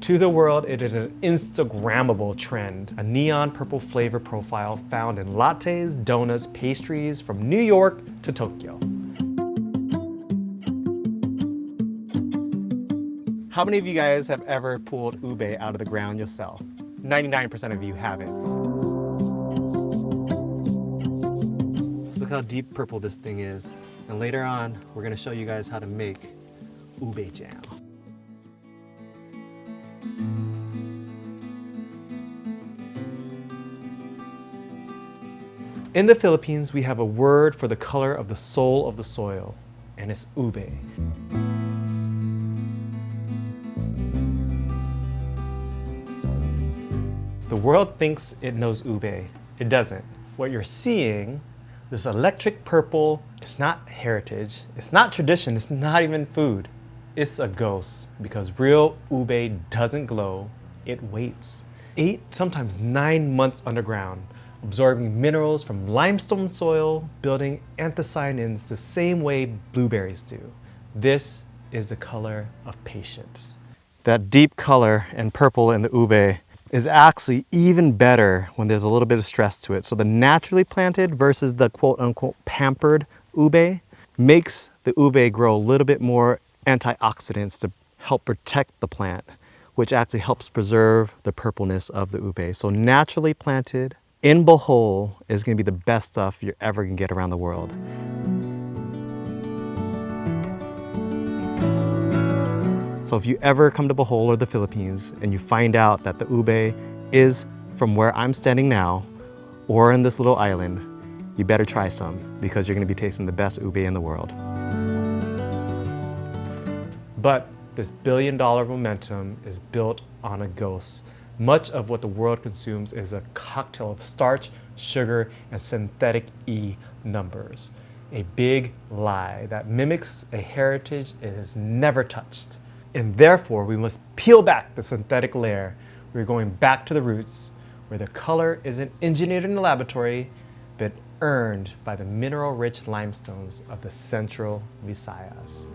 To the world, it is an Instagrammable trend, a neon purple flavor profile found in lattes, donuts, pastries from New York to Tokyo. How many of you guys have ever pulled ube out of the ground yourself? 99% of you haven't. Look how deep purple this thing is. And later on, we're gonna show you guys how to make ube jam. In the Philippines, we have a word for the color of the soul of the soil, and it's ube. The world thinks it knows ube. It doesn't. What you're seeing, this electric purple, it's not heritage, it's not tradition, it's not even food. It's a ghost, because real ube doesn't glow, it waits. 8, sometimes 9 months underground, absorbing minerals from limestone soil, building anthocyanins the same way blueberries do. This is the color of patience. That deep color and purple in the ube is actually even better when there's a little bit of stress to it. So the naturally planted versus the quote unquote pampered ube makes the ube grow a little bit more antioxidants to help protect the plant, which actually helps preserve the purpleness of the ube. So naturally planted in Bohol is gonna be the best stuff you're ever gonna get around the world. So if you ever come to Bohol or the Philippines and you find out that the ube is from where I'm standing now or in this little island, you better try some because you're gonna be tasting the best ube in the world. But this billion-dollar momentum is built on a ghost. Much of what the world consumes is a cocktail of starch, sugar, and synthetic E numbers. A big lie that mimics a heritage it has never touched. And therefore, we must peel back the synthetic layer. We're going back to the roots, where the color isn't engineered in the laboratory, but earned by the mineral-rich limestones of the Central Visayas.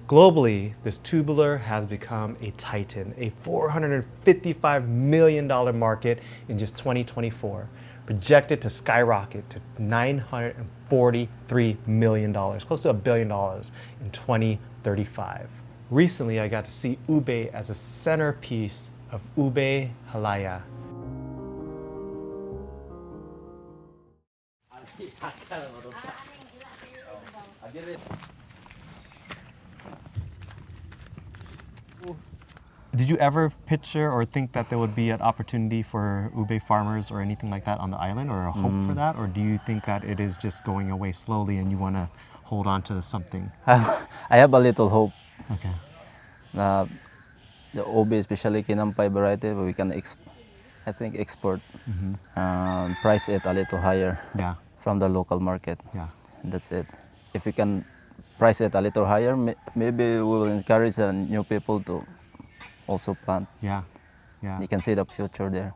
Globally, this tubular has become a titan, a $455 million market in just 2024, projected to skyrocket to $943 million, close to $1 billion in 2035. Recently, I got to see ube as a centerpiece of ube halaya. Did you ever picture or think that there would be an opportunity for ube farmers or anything like that on the island, or a hope for that? Or do you think that it is just going away slowly and you want to hold on to something? I have a little hope. Okay. The ube, especially Kinampay variety, we can I think export, price it a little higher from the local market. Yeah. That's it. If we can price it a little higher, maybe we will encourage new people to also plant. Yeah. You can see the future there.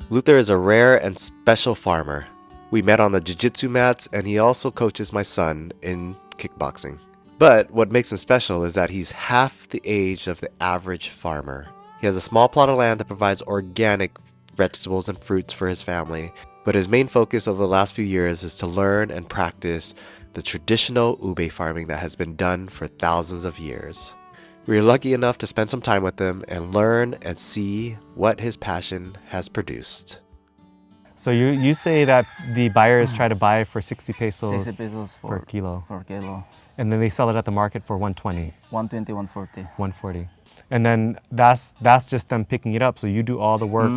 Luther is a rare and special farmer. We met on the jiu-jitsu mats, and he also coaches my son in kickboxing. But what makes him special is that he's half the age of the average farmer. He has a small plot of land that provides organic vegetables and fruits for his family, but his main focus over the last few years is to learn and practice the traditional ube farming that has been done for thousands of years. We were lucky enough to spend some time with him and learn and see what his passion has produced. So you say that the buyers try to buy for 60 pesos, 60 pesos per kilo. Per kilo. And then they sell it at the market for 120. 120, 140. 140. And then that's just them picking it up. So you do all the work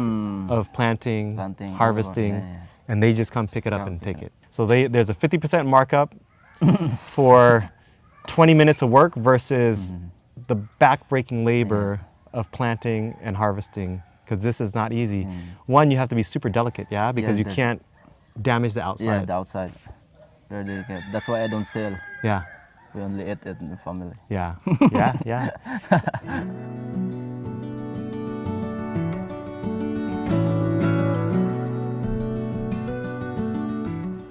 of planting harvesting, and they just come pick it up and take it. So there's a 50% markup for 20 minutes of work versus the back-breaking labor of planting and harvesting, because this is not easy. One, you have to be super delicate, because you can't damage the outside. Yeah, the outside. Very delicate. That's why I don't sell. Yeah. We only eat it in the family. Yeah. Yeah.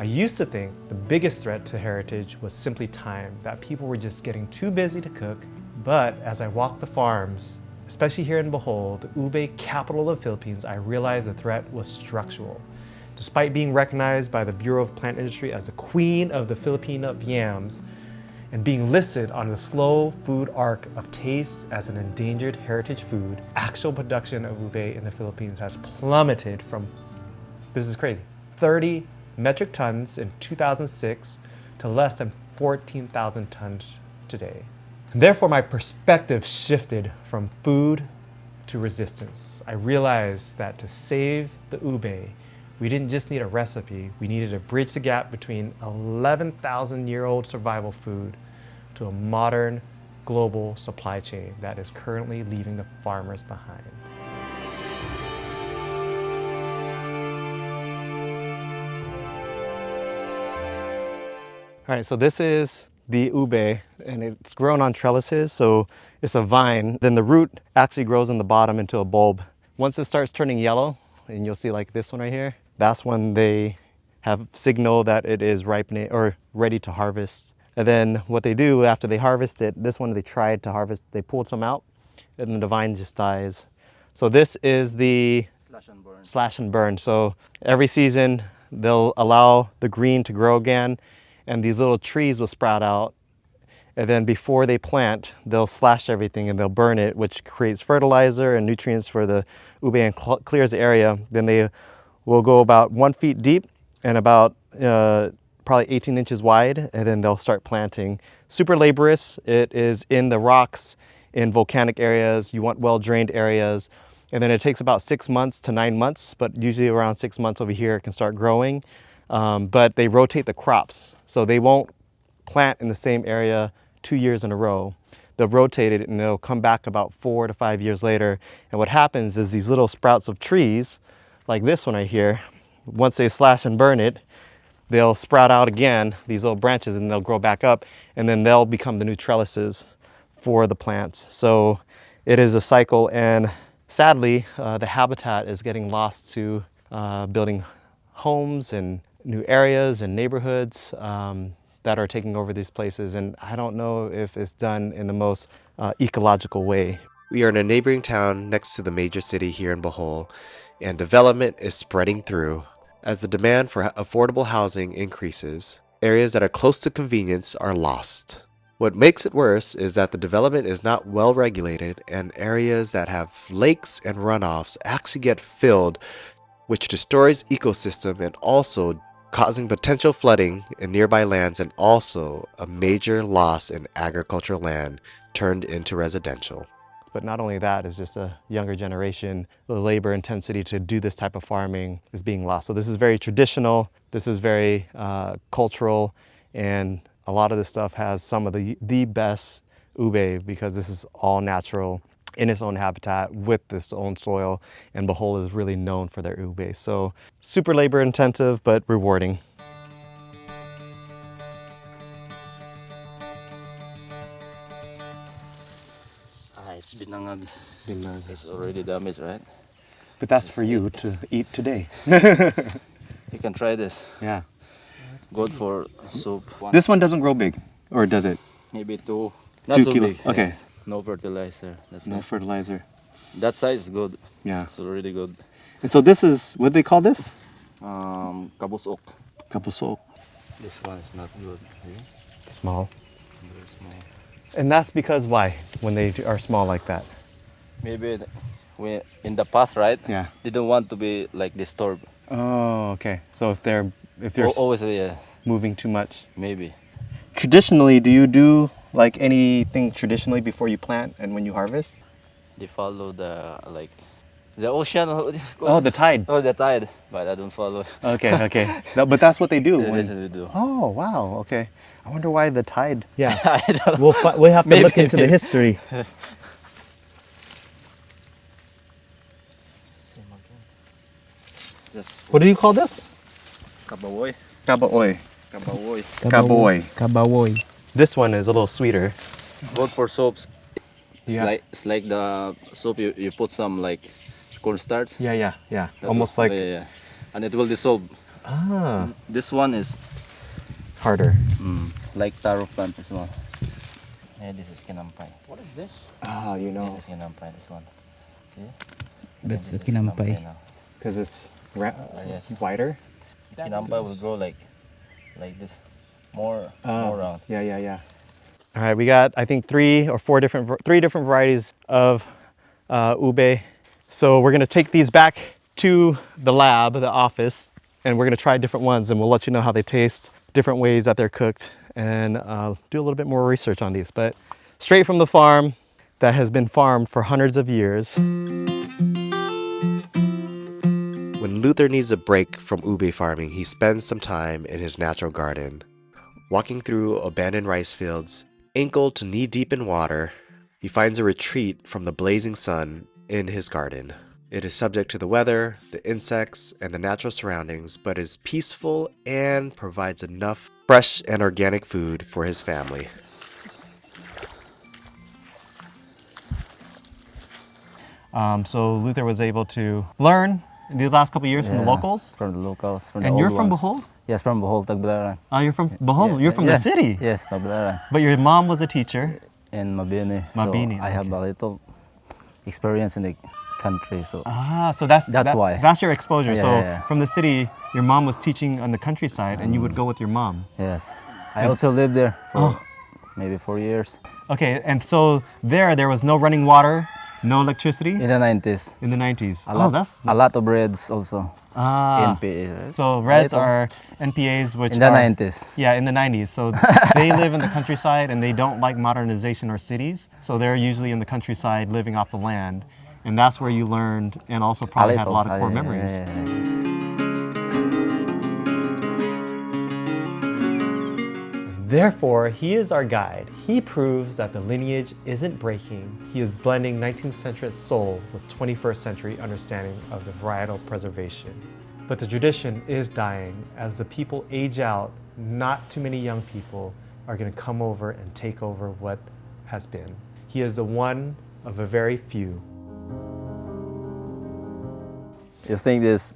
I used to think the biggest threat to heritage was simply time, that people were just getting too busy to cook, But as I walked the farms, especially here in Bohol, the ube capital of the Philippines, I realized the threat was structural. Despite being recognized by the Bureau of Plant Industry as the queen of the Filipino yams and being listed on the slow food arc of taste as an endangered heritage food, actual production of ube in the Philippines has plummeted from, this is crazy, 30 metric tons in 2006 to less than 14,000 tons today. And therefore, my perspective shifted from food to resistance. I realized that to save the ube, we didn't just need a recipe, we needed to bridge the gap between 11,000-year-old survival food to a modern global supply chain that is currently leaving the farmers behind. All right, so this is the ube, and it's grown on trellises, so it's a vine. Then the root actually grows in the bottom into a bulb. Once it starts turning yellow, and you'll see like this one right here, that's when they have signal that it is ripening or ready to harvest. And then what they do after they harvest it, this one they tried to harvest, they pulled some out, and then the vine just dies. So this is the slash and burn. So every season they'll allow the green to grow again, and these little trees will sprout out. And then before they plant, they'll slash everything and they'll burn it, which creates fertilizer and nutrients for the ube and clears the area. Then they will go about 1 feet deep and about probably 18 inches wide, and then they'll start planting. Super laborious. It is in the rocks in volcanic areas. You want well-drained areas. And then it takes about 6 months to 9 months, but usually around 6 months over here it can start growing. But they rotate the crops. So they won't plant in the same area 2 years in a row. They'll rotate it and they'll come back about 4 to 5 years later. And what happens is these little sprouts of trees, like this one right here, once they slash and burn it, they'll sprout out again, these little branches, and they'll grow back up, and then they'll become the new trellises for the plants. So it is a cycle, and sadly, the habitat is getting lost to building homes and new areas and neighborhoods that are taking over these places. And I don't know if it's done in the most ecological way. We are in a neighboring town next to the major city here in Bohol, and development is spreading through. As the demand for affordable housing increases, areas that are close to convenience are lost. What makes it worse is that the development is not well regulated, and areas that have lakes and runoffs actually get filled, which destroys ecosystem and also causing potential flooding in nearby lands, and also a major loss in agricultural land turned into residential. But not only that, it's just a younger generation. The labor intensity to do this type of farming is being lost. So this is very traditional, this is very cultural, and a lot of this stuff has some of the best ube because this is all natural in its own habitat with its own soil, and Bohol is really known for their ube. So super labor intensive, but rewarding. It's binangag. It's already damaged, right? But that's for you to eat today. You can try this. Yeah. Good for soup. This one doesn't grow big, or does it? Maybe two. Not 2 so kilo. big. Okay. No fertilizer. That's No it. fertilizer. That size is good. Yeah. It's already good. And so this is, what do they call this? Kabusok. Kapusok. This one is not good. Small. Very small. And that's because why? When they are small like that? Maybe we in the path, right? Yeah. They don't want to be like disturbed. Oh, okay. So if they're Always, yeah. moving too much. Maybe. Traditionally, do you do like anything traditionally before you plant and when you harvest? They follow the ocean. Oh, the tide. Oh, the tide. But I don't follow. Okay, okay. No, but that's what they do. That's when- what we do. Oh, wow. Okay. I wonder why the tide. Yeah. I don't We'll have to Maybe. look into the history. Just What do you call this? kabawoy. Kabaoy. Kabawoy. Kabaoy. Kabawoy. This one is a little sweeter. Good for soaps. Yeah. It's like the soap you put some like cornstarch. Yeah, yeah, yeah. That Almost will- like yeah. And it will dissolve. ah This one is harder. like taro plant as well. Yeah, this is Kinampay. What is this? Ah, you know, This is Kinampay, this one. See? That's This the is Kinampay. now. because it's Yes. wider. Kinampay will grow like this. More round. Yeah, yeah, yeah. All right, we got I think three different varieties of ube. So we're gonna take these back to the lab, the office, and we're gonna try different ones, and we'll let you know how they taste, different ways that they're cooked, and do a little bit more research on these. But straight from the farm that has been farmed for hundreds of years. When Luther needs a break from ube farming, he spends some time in his natural garden. Walking through abandoned rice fields, ankle to knee-deep in water, he finds a retreat from the blazing sun in his garden. It is subject to the weather, the insects, and the natural surroundings, but is peaceful and provides enough fresh and organic food for his family. So Luther was able to learn in the last couple of years from the Yeah, locals. From the locals. From And the you're old from ones. Bohol? Yes, from Bohol, Tagbilaran. Oh, you're from Bohol. You're from the city. Yes, Tagbilaran. But your mom was a teacher. In Mabini. Mabini, So I have a little experience in the country. So Ah, so that's why. That's your exposure. Yeah, so yeah, yeah. from the city, your mom was teaching on the countryside, and you would go with your mom. yes, I also lived there for Oh. maybe 4 years. Okay, and so there was no running water, no electricity In the 90s. in the 90s. A lot of reds also. NPA. Right? So reds Little. are NPAs, which In the are 90s. Yeah, in the 90s. So they live in the countryside and they don't like modernization or cities. So they're usually in the countryside living off the land. And that's where you learned and also probably had a lot of core memories. Therefore, he is our guide. He proves that the lineage isn't breaking. He is blending 19th century soul with 21st century understanding of the varietal preservation. But the tradition is dying. As the people age out, not too many young people are going to come over and take over what has been. He is the one of a very few. You think this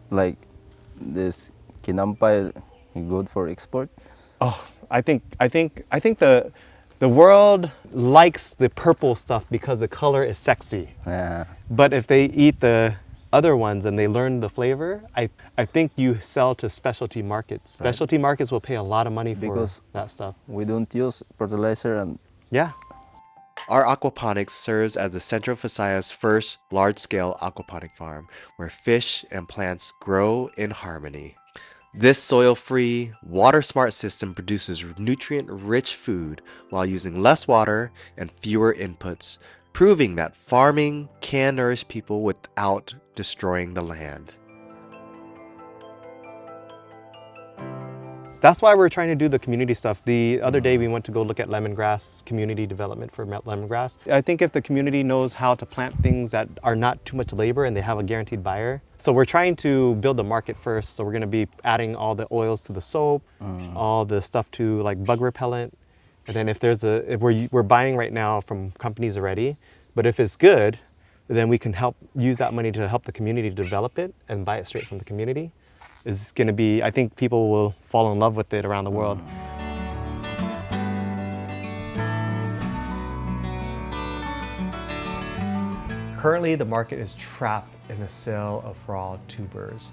Kinampay good for export? Oh, I think the world likes the purple stuff because the color is sexy. Yeah. But if they eat the other ones and they learn the flavor, I think you sell to specialty markets. Right. Specialty markets will pay a lot of money for Because that stuff. We don't use fertilizer and Yeah. Our aquaponics serves as the center of Visaya's first large-scale aquaponic farm, where fish and plants grow in harmony. This soil-free, water-smart system produces nutrient-rich food while using less water and fewer inputs, proving that farming can nourish people without destroying the land. That's why we're trying to do the community stuff. The other day we went to go look at lemongrass, community development for lemongrass. I think if the community knows how to plant things that are not too much labor and they have a guaranteed buyer. So we're trying to build the market first. So we're gonna be adding all the oils to the soap, all the stuff to like bug repellent. And then if we're buying right now from companies already, but if it's good, then we can use that money to help the community develop it and buy it straight from the community. Is going to be, I think people will fall in love with it around the world. Currently, the market is trapped in the sale of raw tubers.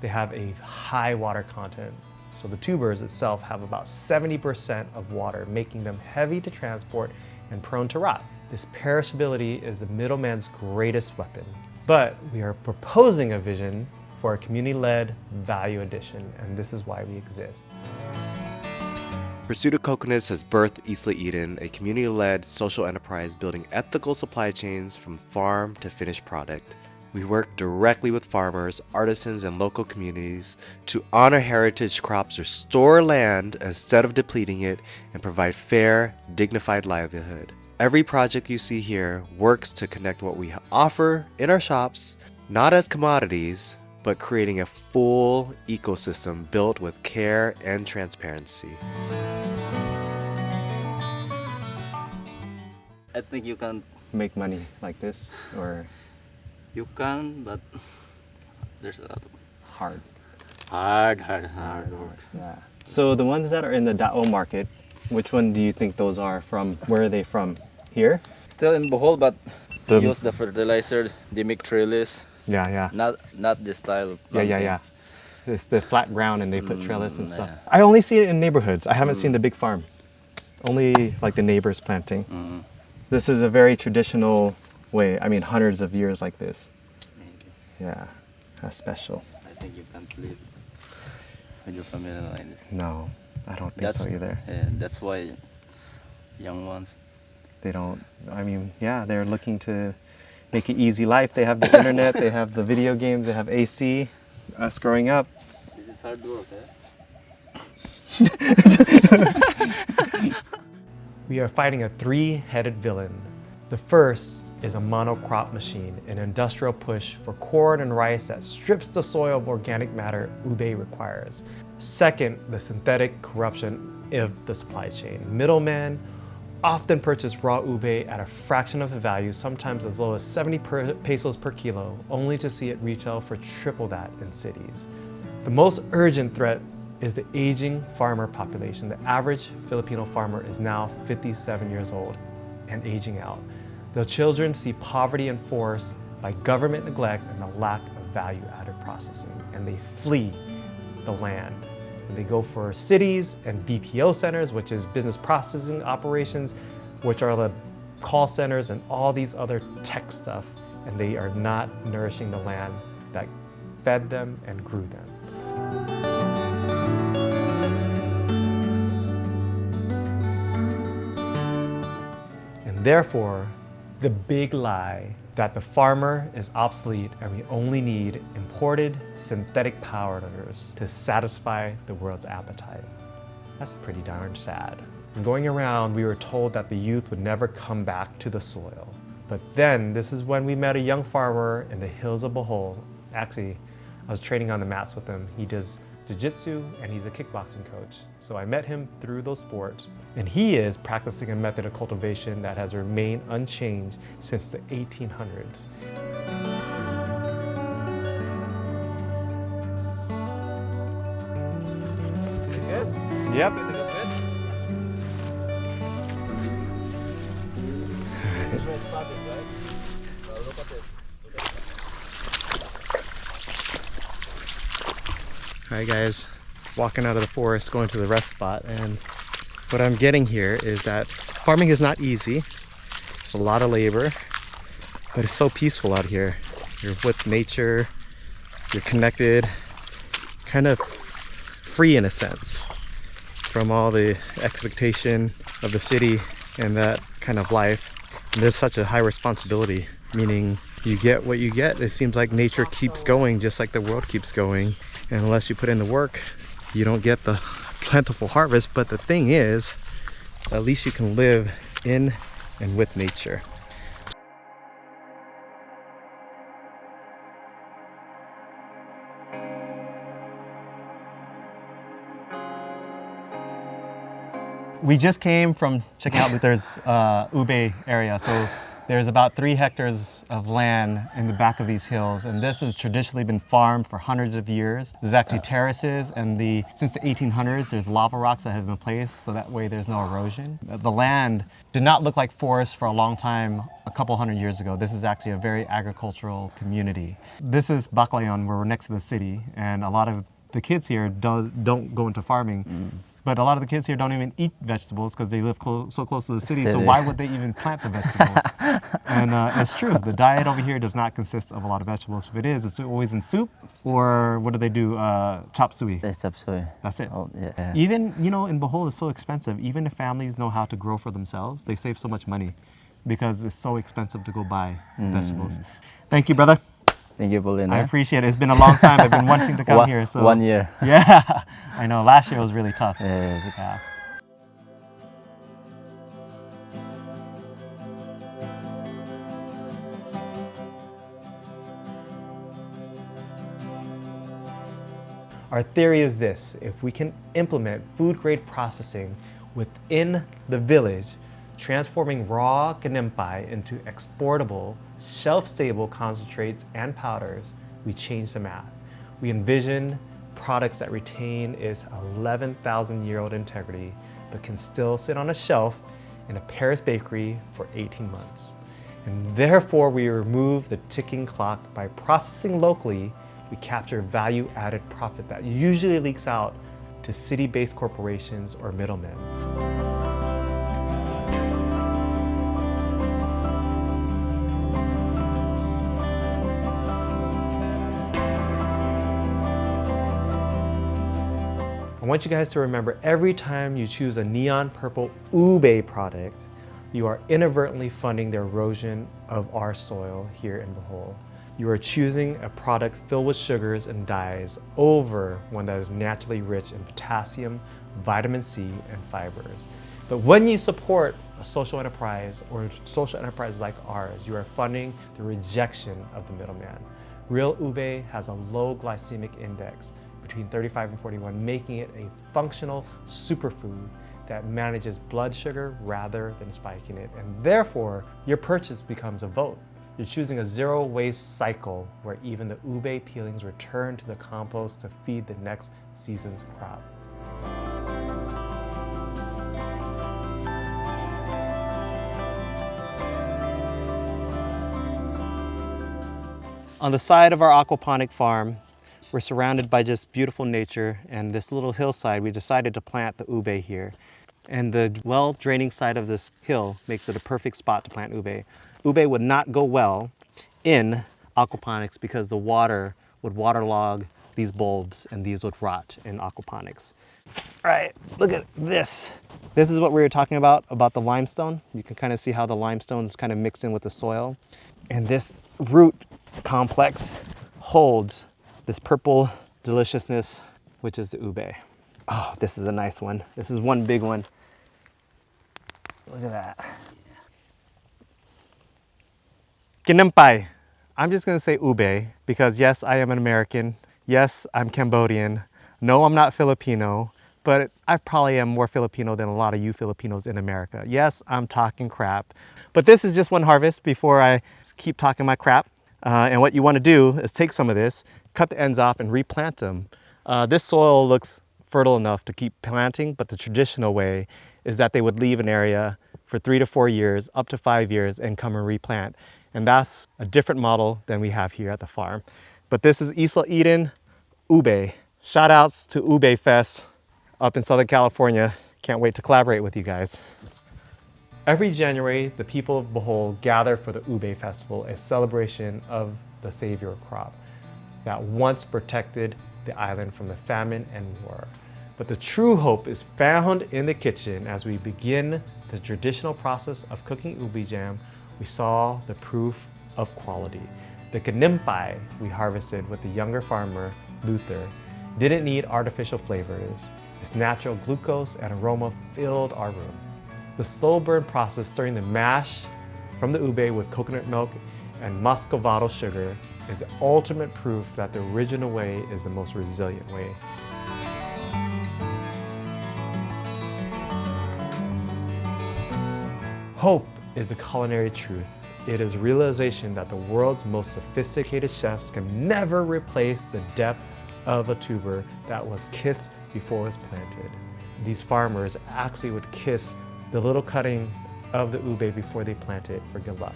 They have a high water content. So the tubers itself have about 70% of water, making them heavy to transport and prone to rot. This perishability is the middleman's greatest weapon. But we are proposing a vision for a community-led value addition, and this is why we exist. Pursuit of Coconuts has birthed Isla Eden, a community-led social enterprise building ethical supply chains from farm to finished product. We work directly with farmers, artisans, and local communities to honor heritage crops, restore land instead of depleting it, and provide fair, dignified livelihood. Every project you see here works to connect what we offer in our shops, not as commodities, but creating a full ecosystem built with care and transparency. I think you can Make money like this, or but there's a lot of hard? hard work. Yeah. So the ones that are in the Dao market, Which one do you think those are from? Where are they from? Here? Still in Bohol, but The- use the fertilizer. They make trellis. Yeah. Not this style of Yeah. planting. It's the flat ground and they put trellis and stuff. I only see it in neighborhoods. I haven't seen the big farm. Only like the neighbors planting. This is a very traditional way. I mean, hundreds of years like this. Yeah, that's special. I think you can't live with your family like this. No, I don't think so either. That's why young ones. They don't, I mean, yeah, they're looking to make an easy life. They have the internet, they have the video games, they have AC. Us growing up. This is hard work, We are fighting a three-headed villain. The first is a monocrop machine, an industrial push for corn and rice that strips the soil of organic matter ube requires. Second, the synthetic corruption of the supply chain. Middlemen often purchase raw ube at a fraction of the value, sometimes as low as 70 pesos per kilo, only to see it retail for triple that in cities. The most urgent threat is the aging farmer population. The average Filipino farmer is now 57 years old and aging out. The children see poverty enforced by government neglect and the lack of value-added processing, and they flee the land. And they go for cities and BPO centers, which is business processing operations, which are the call centers and all these other tech stuff, and they are not nourishing the land that fed them and grew them. And therefore, the big lie that the farmer is obsolete and we only need imported synthetic powders to satisfy the world's appetite. That's pretty darn sad. Going around, we were told that the youth would never come back to the soil. But then, this is when we met a young farmer in the hills of Bohol. Actually, I was training on the mats with him. He does jiu-jitsu and he's a kickboxing coach. So I met him through those sports. And he is practicing a method of cultivation that has remained unchanged since the 1800s. Good? Yep. Hi guys, walking out of the forest, going to the rest spot, and what I'm getting here is that farming is not easy. It's a lot of labor, but it's so peaceful out here. You're with nature, you're connected, kind of free in a sense from all the expectation of the city and that kind of life. And there's such a high responsibility, meaning you get what you get. It seems like nature keeps going just like the world keeps going. And unless you put in the work, you don't get the plentiful harvest. But the thing is, at least you can live in and with nature. We just came from checking out that there's ube area. So there's about 3 hectares of land in the back of these hills, and this has traditionally been farmed for hundreds of years. There's actually terraces, and since the 1800s, there's lava rocks that have been placed, so that way there's no erosion. The land did not look like forest for a long time, a couple hundred years ago. This is actually a very agricultural community. This is Baclayon, where we're next to the city, and a lot of the kids here don't go into farming. But a lot of the kids here don't even eat vegetables because they live so close to the city. So why would they even plant the vegetables? And it's true. The diet over here does not consist of a lot of vegetables. If it is, it's always in soup, or what do they do? Chop suey. It's chop suey. That's it. Oh, yeah. Even, in Bohol it's so expensive. Even if families know how to grow for themselves, they save so much money because it's so expensive to go buy vegetables. Thank you, brother. Thank you, Paulina. I appreciate it. It's been a long time. I've been wanting to come here. So 1 year. Yeah, I know. Last year was really tough. Yes. Yeah. Our theory is this: if we can implement food-grade processing within the village, transforming raw Kinampay into exportable, shelf-stable concentrates and powders, we change the math. We envision products that retain its 11,000-year-old integrity, but can still sit on a shelf in a Paris bakery for 18 months. And therefore, we remove the ticking clock. By processing locally, we capture value-added profit that usually leaks out to city-based corporations or middlemen. I want you guys to remember, every time you choose a neon purple ube product, you are inadvertently funding the erosion of our soil here in Bohol. You are choosing a product filled with sugars and dyes over one that is naturally rich in potassium, vitamin C, and fibers. But when you support a social enterprise or social enterprises like ours, you are funding the rejection of the middleman. Real ube has a low glycemic index, between 35 and 41, making it a functional superfood that manages blood sugar rather than spiking it. And therefore, your purchase becomes a vote. You're choosing a zero waste cycle where even the ube peelings return to the compost to feed the next season's crop. On the side of our aquaponic farm, we're surrounded by just beautiful nature, and this little hillside, we decided to plant the ube here. And the well-draining side of this hill makes it a perfect spot to plant ube. Ube would not go well in aquaponics because the water would waterlog these bulbs and these would rot in aquaponics. All right, look at this. This is what we were talking about the limestone. You can kind of see how the limestone is kind of mixed in with the soil. And this root complex holds this purple deliciousness, which is the ube. Oh, this is a nice one. This is one big one. Look at that. Kinampay. I'm just gonna say ube because yes, I am an American. Yes, I'm Cambodian. No, I'm not Filipino, but I probably am more Filipino than a lot of you Filipinos in America. Yes, I'm talking crap, but this is just one harvest before I keep talking my crap. And what you wanna do is take some of this, cut the ends off and replant them. This soil looks fertile enough to keep planting, but the traditional way is that they would leave an area for 3 to 4 years, up to 5 years, and come and replant. And that's a different model than we have here at the farm. But this is Isla Eden ube. Shout outs to Ube Fest up in Southern California. Can't wait to collaborate with you guys. Every January, the people of Bohol gather for the Ube Festival, a celebration of the savior crop that once protected the island from the famine and war. But the true hope is found in the kitchen. As we begin the traditional process of cooking ube jam, we saw the proof of quality. The Kinampay we harvested with the younger farmer, Luther, didn't need artificial flavors. Its natural glucose and aroma filled our room. The slow burn process stirring the mash from the ube with coconut milk and muscovado sugar is the ultimate proof that the original way is the most resilient way. Hope is the culinary truth. It is realization that the world's most sophisticated chefs can never replace the depth of a tuber that was kissed before it was planted. These farmers actually would kiss the little cutting of the ube before they plant it for good luck.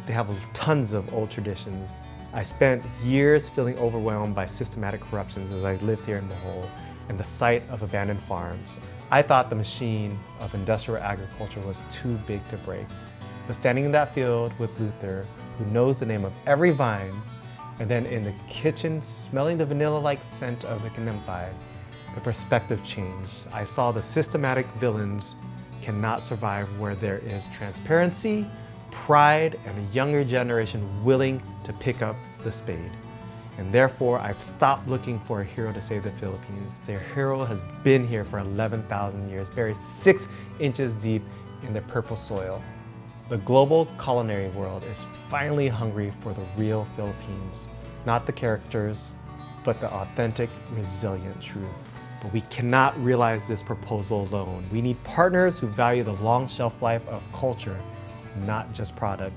They have tons of old traditions. I spent years feeling overwhelmed by systematic corruptions as I lived here in Bohol and the sight of abandoned farms. I thought the machine of industrial agriculture was too big to break. But standing in that field with Luther, who knows the name of every vine, and then in the kitchen smelling the vanilla-like scent of the Kinampay, the perspective changed. I saw the systematic villains cannot survive where there is transparency, pride, and a younger generation willing to pick up the spade. And therefore, I've stopped looking for a hero to save the Philippines. Their hero has been here for 11,000 years, buried 6 inches deep in the purple soil. The global culinary world is finally hungry for the real Philippines. Not the characters, but the authentic, resilient truth. But we cannot realize this proposal alone. We need partners who value the long shelf life of culture, not just product.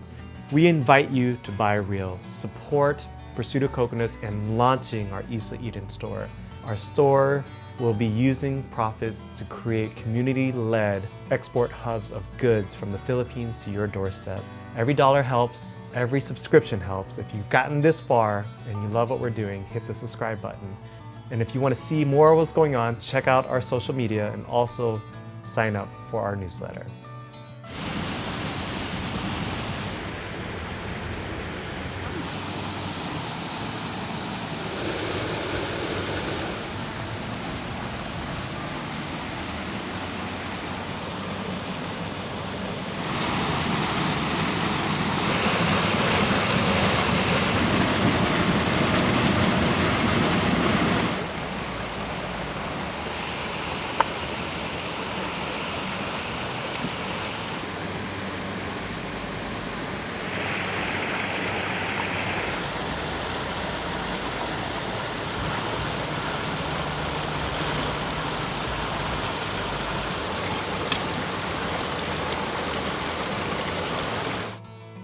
We invite you to buy real, support Pursuit of Coconuts and launching our Isla Eden store. Our store we'll be using profits to create community-led export hubs of goods from the Philippines to your doorstep. Every dollar helps, every subscription helps. If you've gotten this far and you love what we're doing, hit the subscribe button. And if you want to see more of what's going on, check out our social media and also sign up for our newsletter.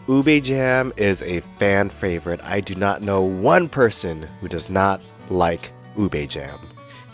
Ube jam is a fan favorite. I do not know one person who does not like ube jam.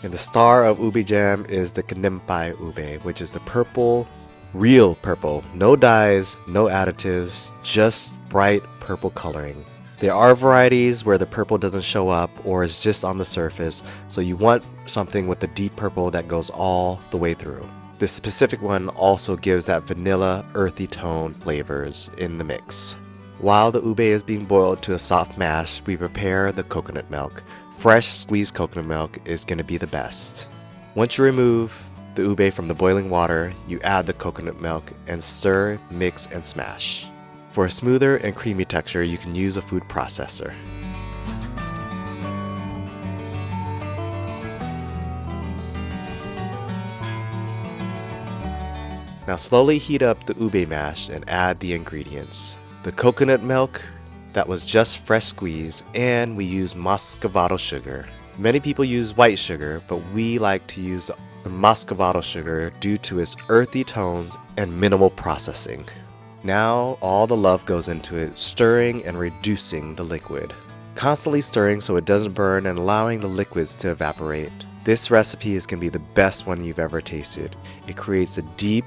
And the star of ube jam is the Kinampay ube, which is the purple, real purple. No dyes, no additives, just bright purple coloring. There are varieties where the purple doesn't show up or is just on the surface, so you want something with a deep purple that goes all the way through. This specific one also gives that vanilla, earthy tone flavors in the mix. While the ube is being boiled to a soft mash, we prepare the coconut milk. Fresh squeezed coconut milk is going to be the best. Once you remove the ube from the boiling water, you add the coconut milk and stir, mix, and smash. For a smoother and creamy texture, you can use a food processor. Now slowly heat up the ube mash and add the ingredients. The coconut milk that was just fresh squeezed, and we use muscovado sugar. Many people use white sugar, but we like to use the muscovado sugar due to its earthy tones and minimal processing. Now all the love goes into it, stirring and reducing the liquid. Constantly stirring so it doesn't burn and allowing the liquids to evaporate. This recipe is going to be the best one you've ever tasted. It creates a deep,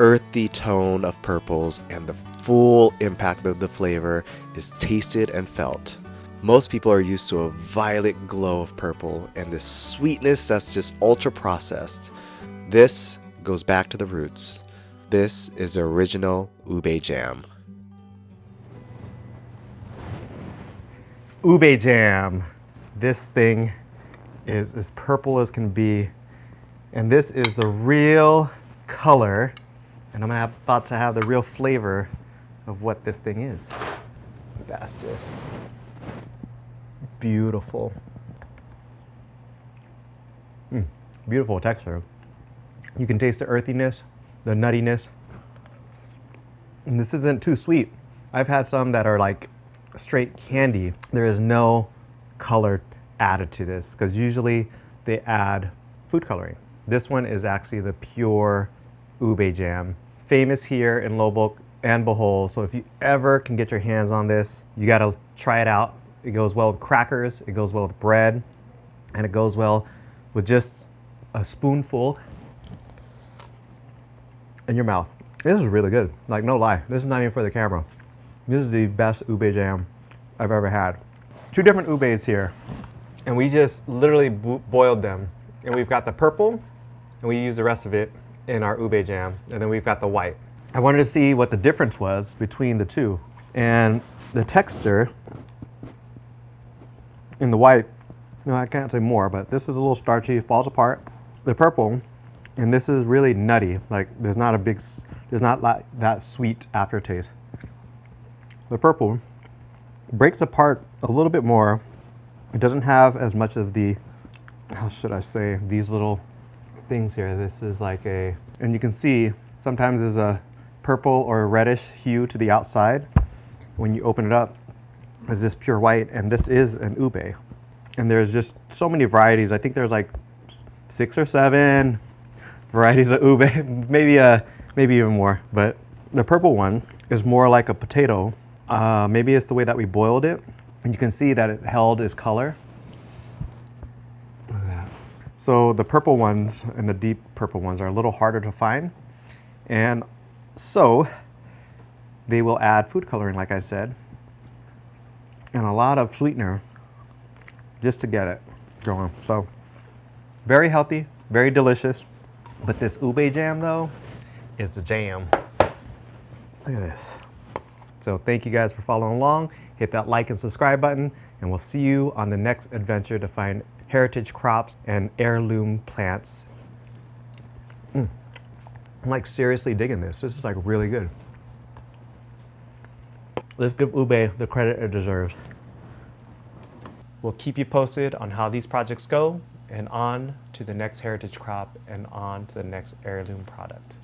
earthy tone of purples, and the full impact of the flavor is tasted and felt. Most people are used to a violet glow of purple and this sweetness that's just ultra processed. This goes back to the roots. This is the original ube jam. Ube jam. This thing is as purple as can be, and this is the real color. And I'm about to have the real flavor of what this thing is. That's just beautiful. Beautiful texture. You can taste the earthiness, the nuttiness. And this isn't too sweet. I've had some that are like straight candy. There is no color added to this because usually they add food coloring. This one is actually the pure ube jam. Famous here in Lombok and Bohol, so if you ever can get your hands on this, you gotta try it out. It goes well with crackers, it goes well with bread, and it goes well with just a spoonful in your mouth. This is really good, like no lie. This is not even for the camera. This is the best ube jam I've ever had. Two different ubes here, and we just literally boiled them. And we've got the purple, and we use the rest of it in our ube jam, and then we've got the white. I wanted to see what the difference was between the two, and the texture in the white, I can't say more, but this is a little starchy, falls apart. The purple, and this is really nutty, like there's not like that sweet aftertaste. The purple breaks apart a little bit more. It doesn't have as much of the, how should I say, these little things here. This is like a, and you can see sometimes there's a purple or a reddish hue to the outside. When you open it up, it's just pure white, and this is an ube. And there's just so many varieties. I think there's like 6 or 7 varieties of ube, maybe even more. But the purple one is more like a potato. Maybe it's the way that we boiled it, and you can see that it held its color. Look at that. So the purple ones and the deep purple ones are a little harder to find. And so they will add food coloring, like I said, and a lot of sweetener just to get it going. So very healthy, very delicious. But this ube jam though is the jam. Look at this. So thank you guys for following along. Hit that like and subscribe button, and we'll see you on the next adventure to find heritage crops and heirloom plants. I'm like seriously digging this. This is like really good. Let's give ube the credit it deserves. We'll keep you posted on how these projects go, and on to the next heritage crop and on to the next heirloom product.